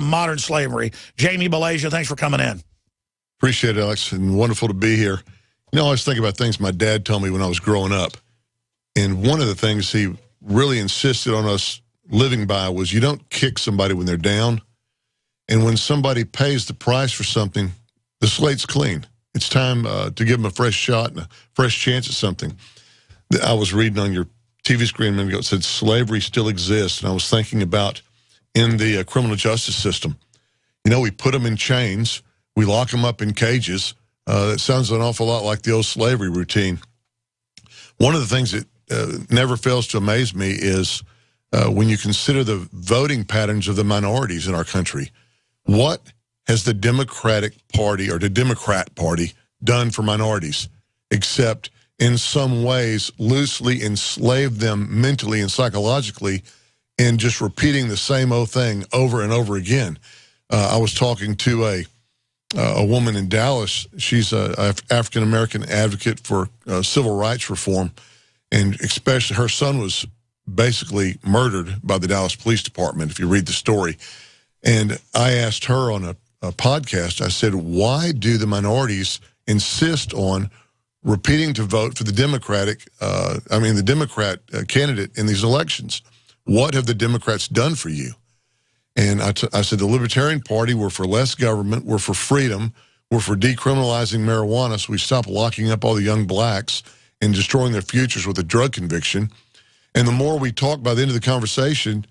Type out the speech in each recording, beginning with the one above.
Modern slavery. Jamie Balasia, thanks for coming in. Appreciate it, Alex, and wonderful to be here. You know, I always think about things my dad told me when I was growing up. And one of the things he really insisted on us living by was you don't kick somebody when they're down. And when somebody pays the price for something, the slate's clean. It's time to give them a fresh shot and a fresh chance at something. I was reading on your TV screen a minute ago, it said slavery still exists. And I was thinking about in the criminal justice system. You know, we put them in chains. We lock them up in cages. That sounds an awful lot like the old slavery routine. One of the things that never fails to amaze me is when you consider the voting patterns of the minorities in our country. What has the Democratic Party or the Democrat Party done for minorities, except in some ways loosely enslave them mentally and psychologically in just repeating the same old thing over and over again? I was talking to a woman in Dallas. She's an African-American advocate for civil rights reform, and especially her son was basically murdered by the Dallas Police Department, if you read the story. And I asked her on a podcast, I said, why do the minorities insist on repeating to vote for the Democrat candidate in these elections? What have the Democrats done for you? And I said, the Libertarian Party, we're for less government, we're for freedom, we're for decriminalizing marijuana so we stop locking up all the young blacks and destroying their futures with a drug conviction. And the more we talked, by the end of the conversation,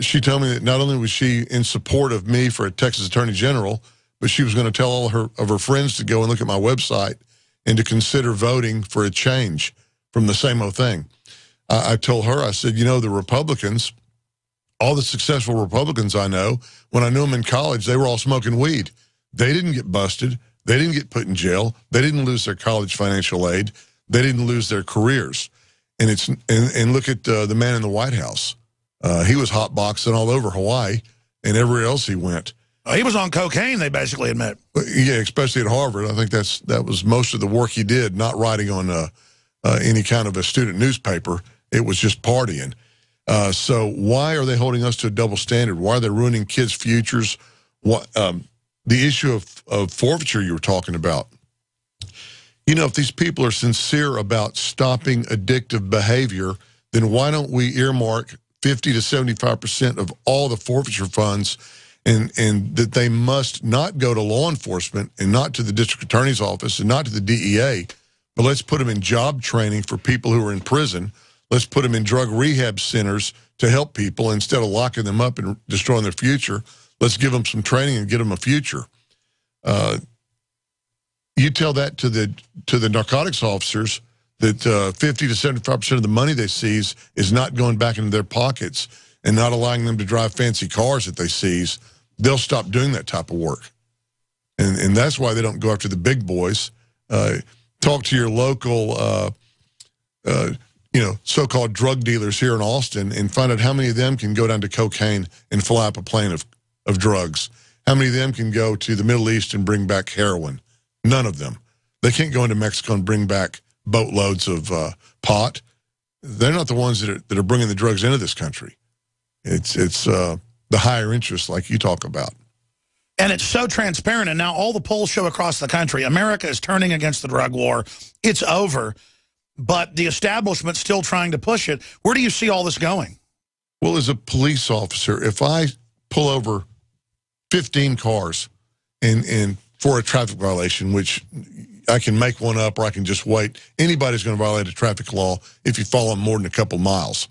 she told me that not only was she in support of me for a Texas Attorney General, but she was going to tell all of her friends to go and look at my website and to consider voting for a change from the same old thing. I told her, I said, you know, the Republicans, all the successful Republicans I know, when I knew them in college, they were all smoking weed. They didn't get busted. They didn't get put in jail. They didn't lose their college financial aid. They didn't lose their careers. And look at the man in the White House. He was hotboxing all over Hawaii and everywhere else he went. He was on cocaine, they basically admit. Yeah, especially at Harvard. I think that was most of the work he did, not writing on any kind of a student newspaper. It was just partying. So why are they holding us to a double standard? Why are they ruining kids' futures? The issue of forfeiture you were talking about. You know, if these people are sincere about stopping addictive behavior, then why don't we earmark 50 to 75% of all the forfeiture funds, and that they must not go to law enforcement and not to the district attorney's office and not to the DEA, but let's put them in job training for people who are in prison. Let's put them in drug rehab centers to help people instead of locking them up and destroying their future. Let's give them some training and get them a future. You tell that to the narcotics officers that 50 to 75% of the money they seize is not going back into their pockets and not allowing them to drive fancy cars that they seize. They'll stop doing that type of work. And that's why they don't go after the big boys. Talk to your local so-called drug dealers here in Austin and find out how many of them can go down to cocaine and fly up a plane of drugs. How many of them can go to the Middle East and bring back heroin? None of them. They can't go into Mexico and bring back boatloads of pot. They're not the ones that are bringing the drugs into this country. It's the higher interest like you talk about. And it's so transparent, and now all the polls show across the country, America is turning against the drug war. It's over. But the establishment's still trying to push it. Where do you see all this going? Well, as a police officer, if I pull over 15 cars and for a traffic violation, which I can make one up or I can just wait, anybody's going to violate a traffic law if you follow them more than a couple miles,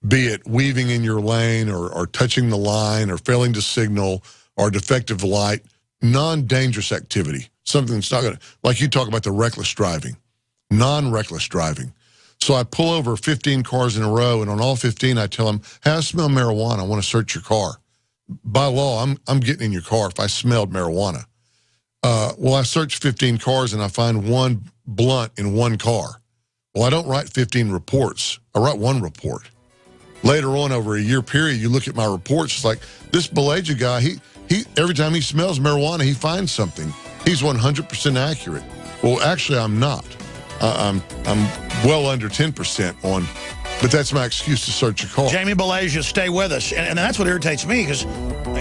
be it weaving in your lane or touching the line or failing to signal or defective light, non-dangerous activity, something that's not going to, like you talk about the reckless driving. Non-reckless driving. So I pull over 15 cars in a row, and on all 15, I tell them, hey, I smell marijuana. I want to search your car. By law, I'm getting in your car if I smelled marijuana. Well, I search 15 cars, and I find one blunt in one car. Well, I don't write 15 reports. I write one report. Later on, over a year period, you look at my reports, it's like, this Balaja guy, he every time he smells marijuana, he finds something. He's 100% accurate. Well, actually, I'm not. I'm well under 10% on, but that's my excuse to search a car. Jamie Balasia, stay with us. And that's what irritates me, because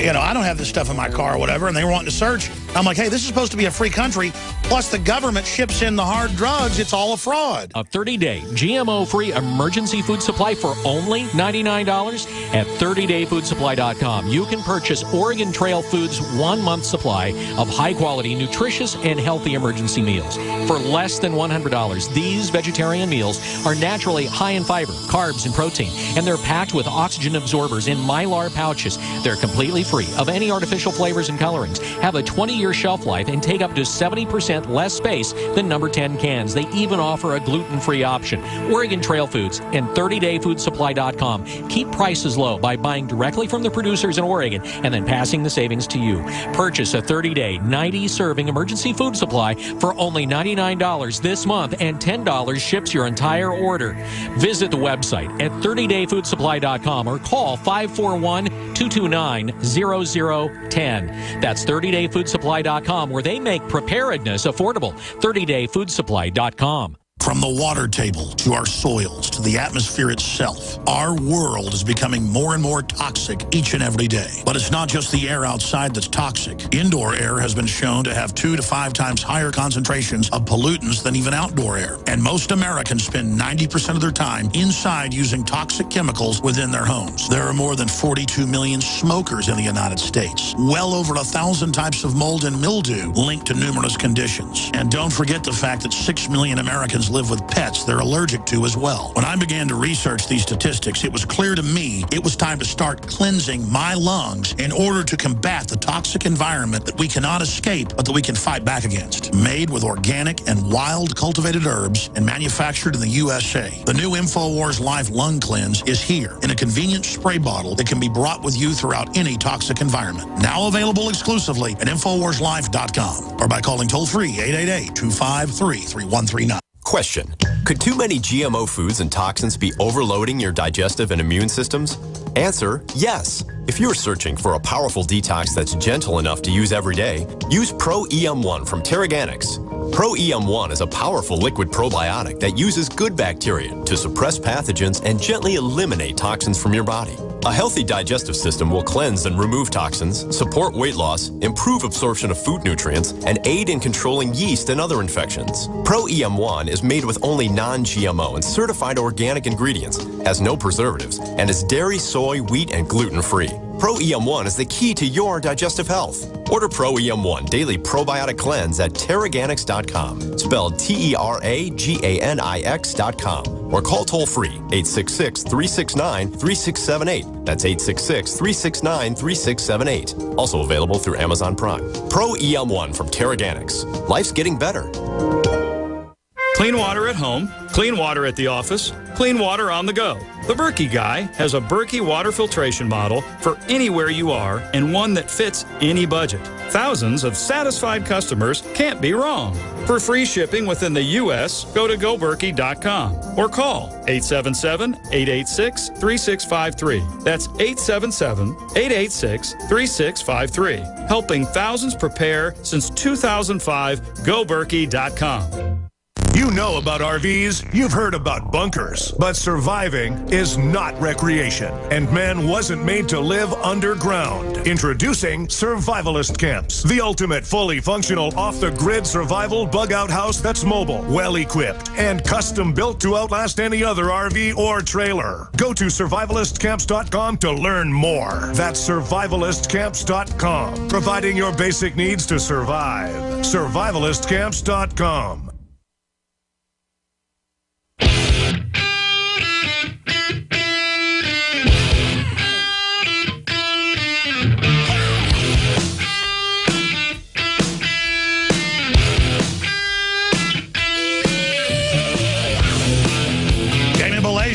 you know, I don't have this stuff in my car or whatever, and they were wanting to search. I'm like, hey, this is supposed to be a free country, plus the government ships in the hard drugs. It's all a fraud. A 30-day GMO-free emergency food supply for only $99 at 30dayfoodsupply.com. You can purchase Oregon Trail Foods' 1-month supply of high-quality, nutritious, and healthy emergency meals. For less than $100, these vegetarian meals are naturally high in fiber, carbs, and protein, and they're packed with oxygen absorbers in Mylar pouches. They're completely free of any artificial flavors and colorings, have a 20-year shelf life, and take up to 70% less space than number 10 cans. They even offer a gluten-free option. Oregon Trail Foods and 30dayfoodsupply.com keep prices low by buying directly from the producers in Oregon and then passing the savings to you. Purchase a 30-day, 90-serving emergency food supply for only $99 this month, and $10 ships your entire order. Visit the website at 30dayfoodsupply.com or call 541-229-0010. That's 30dayfoodsupply.com, where they make preparedness affordable. 30dayfoodsupply.com. From the water table to our soils to the atmosphere itself, our world is becoming more and more toxic each and every day. But it's not just the air outside that's toxic. Indoor air has been shown to have 2 to 5 times higher concentrations of pollutants than even outdoor air. And most Americans spend 90% of their time inside using toxic chemicals within their homes. There are more than 42 million smokers in the United States. Well over 1,000 types of mold and mildew linked to numerous conditions. And don't forget the fact that 6 million Americans live with pets they're allergic to as well. When I began to research these statistics, it was clear to me it was time to start cleansing my lungs in order to combat the toxic environment that we cannot escape, but that we can fight back against. Made with organic and wild cultivated herbs and manufactured in the USA, the new InfoWars Life Lung Cleanse is here in a convenient spray bottle that can be brought with you throughout any toxic environment. Now available exclusively at InfoWarsLife.com or by calling toll-free 888-253-3139. Question: could too many GMO foods and toxins be overloading your digestive and immune systems? Answer: yes. If you're searching for a powerful detox that's gentle enough to use every day, use Pro-EM1 from Teraganix. Pro-EM1 is a powerful liquid probiotic that uses good bacteria to suppress pathogens and gently eliminate toxins from your body. A healthy digestive system will cleanse and remove toxins, support weight loss, improve absorption of food nutrients, and aid in controlling yeast and other infections. Pro-EM1 is made with only non-GMO and certified organic ingredients, has no preservatives, and is dairy, soy, wheat, and gluten-free. Pro-EM1 is the key to your digestive health. Order Pro-EM1 Daily Probiotic Cleanse at Teraganix.com, spelled Teraganix.com, or call toll-free 866-369-3678. That's 866-369-3678. Also available through Amazon Prime. Pro-EM1 from Teraganix. Life's getting better. Clean water at home, clean water at the office, clean water on the go. The Berkey Guy has a Berkey water filtration model for anywhere you are, and one that fits any budget. Thousands of satisfied customers can't be wrong. For free shipping within the U.S., go to goberkey.com or call 877-886-3653. That's 877-886-3653. Helping thousands prepare since 2005, goberkey.com. You know about RVs, you've heard about bunkers, but surviving is not recreation, and man wasn't made to live underground. Introducing Survivalist Camps, the ultimate fully functional off-the-grid survival bug-out house that's mobile, well-equipped, and custom-built to outlast any other RV or trailer. Go to survivalistcamps.com to learn more. That's survivalistcamps.com, providing your basic needs to survive. Survivalistcamps.com.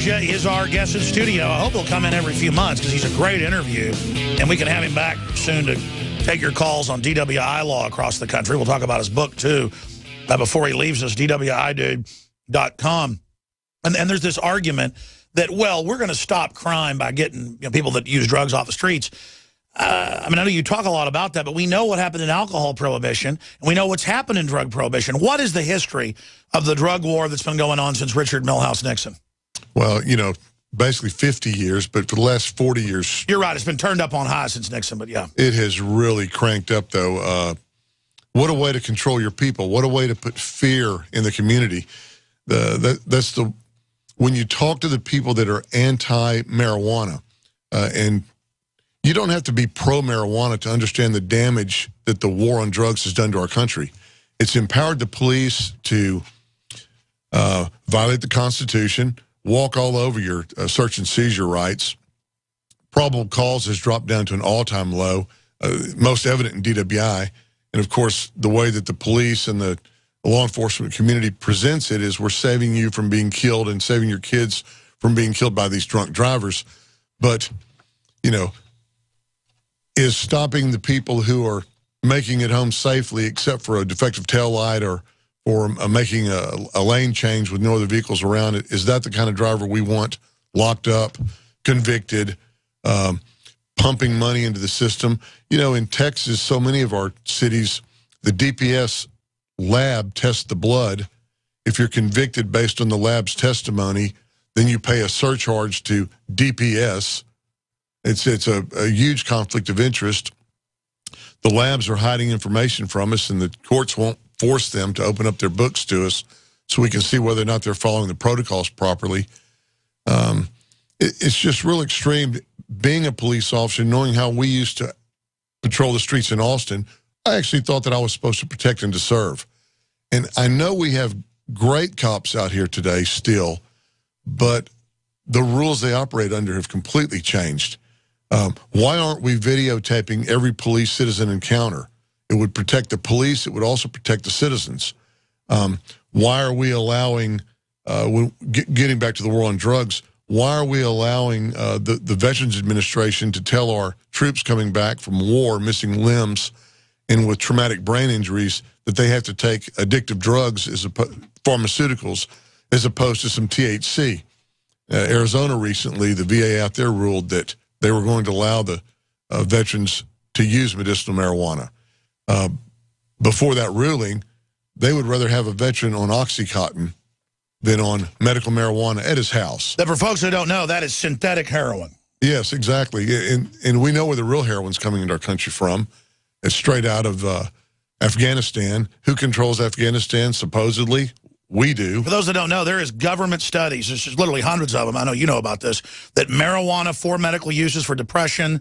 Is our guest in studio. I hope he'll come in every few months because he's a great interview, and we can have him back soon to take your calls on DWI law across the country. We'll talk about his book too before he leaves us, DWIdude.com. And there's this argument that, well, we're going to stop crime by getting people that use drugs off the streets. I know you talk a lot about that, but we know what happened in alcohol prohibition, and we know what's happened in drug prohibition. What is the history of the drug war that's been going on since Richard Milhouse Nixon? Well, basically 50 years, but for the last 40 years. You're right. It's been turned up on high since Nixon, but yeah. It has really cranked up, though. What a way to control your people. What a way to put fear in the community. When you talk to the people that are anti-marijuana, and you don't have to be pro-marijuana to understand the damage that the war on drugs has done to our country. It's empowered the police to violate the Constitution, walk all over your search and seizure rights. Probable cause has dropped down to an all-time low, most evident in DWI. And, of course, the way that the police and the law enforcement community presents it is we're saving you from being killed and saving your kids from being killed by these drunk drivers. But, you know, is stopping the people who are making it home safely except for a defective taillight or making a lane change with no other vehicles around it, is that the kind of driver we want locked up, convicted, pumping money into the system? You know, in Texas, so many of our cities, the DPS lab tests the blood. If you're convicted based on the lab's testimony, then you pay a surcharge to DPS. It's a huge conflict of interest. The labs are hiding information from us, and the courts won't force them to open up their books to us so we can see whether or not they're following the protocols properly. It's just real extreme. Being a police officer, knowing how we used to patrol the streets in Austin, I actually thought that I was supposed to protect and to serve. And I know we have great cops out here today still, but the rules they operate under have completely changed. Why aren't we videotaping every police citizen encounter? It would protect the police. It would also protect the citizens. Why are we allowing, getting back to the war on drugs, why are we allowing the Veterans Administration to tell our troops coming back from war, missing limbs, and with traumatic brain injuries, that they have to take addictive drugs, pharmaceuticals, as opposed to some THC? Arizona recently, the VA out there ruled that they were going to allow the veterans to use medicinal marijuana. Before that ruling, they would rather have a veteran on Oxycontin than on medical marijuana at his house. That, for folks who don't know, that is synthetic heroin. Yes, exactly. And we know where the real heroin's coming into our country from. It's straight out of Afghanistan. Who controls Afghanistan, supposedly? We do. For those that don't know, there is government studies, there's literally hundreds of them, I know you know about this, that marijuana for medical uses for depression,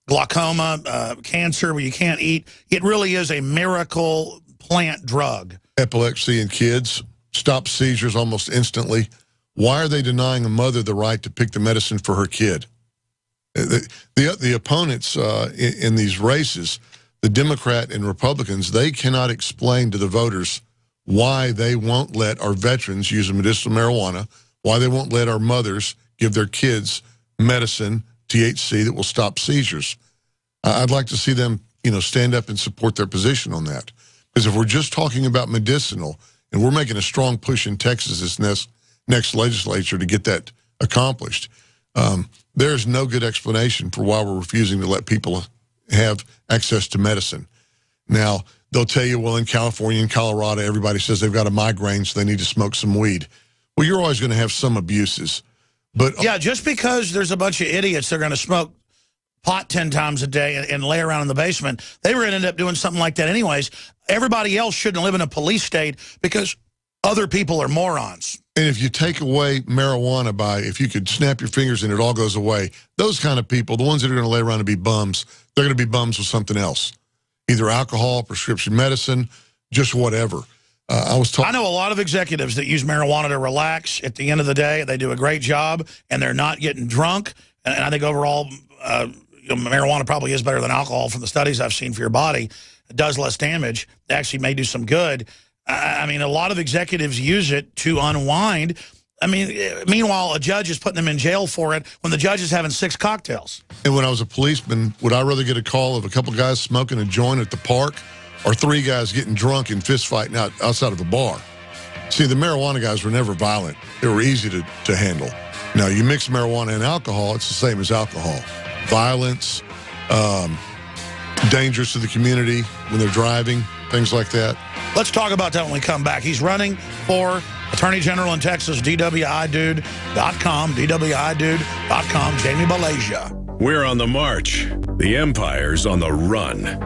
glaucoma, cancer where you can't eat, it really is a miracle plant drug. Epilepsy in kids, stop seizures almost instantly. Why are they denying a mother the right to pick the medicine for her kid? The opponents in these races, the Democrat and Republicans, they cannot explain to the voters why they won't let our veterans use medicinal marijuana, why they won't let our mothers give their kids medicine, THC, that will stop seizures. I'd like to see them, stand up and support their position on that. Because if we're just talking about medicinal, and we're making a strong push in Texas this next legislature to get that accomplished, there's no good explanation for why we're refusing to let people have access to medicine. Now, they'll tell you, well, in California and Colorado, everybody says they've got a migraine, so they need to smoke some weed. Well, you're always going to have some abuses. But yeah, just because there's a bunch of idiots that are going to smoke pot 10 times a day and lay around in the basement, they were going to end up doing something like that anyways. Everybody else shouldn't live in a police state because other people are morons. And if you take away marijuana if you could snap your fingers and it all goes away, those kind of people, the ones that are going to lay around and be bums, they're going to be bums with something else. Either alcohol, prescription medicine, just whatever. I know a lot of executives that use marijuana to relax. At the end of the day, they do a great job, and they're not getting drunk. And I think overall, marijuana probably is better than alcohol from the studies I've seen for your body. It does less damage. It actually may do some good. I mean, a lot of executives use it to unwind. I mean, meanwhile, a judge is putting them in jail for it when the judge is having 6 cocktails. And when I was a policeman, would I rather get a call of a couple guys smoking a joint at the park or 3 guys getting drunk and fist fighting outside of a bar? See, the marijuana guys were never violent. They were easy to handle. Now, you mix marijuana and alcohol, it's the same as alcohol. Violence, dangerous to the community when they're driving, things like that. Let's talk about that when we come back. He's running for Attorney General in Texas, DWIDude.com, DWIDude.com, Jamie Malaysia. We're on the march. The Empire's on the run.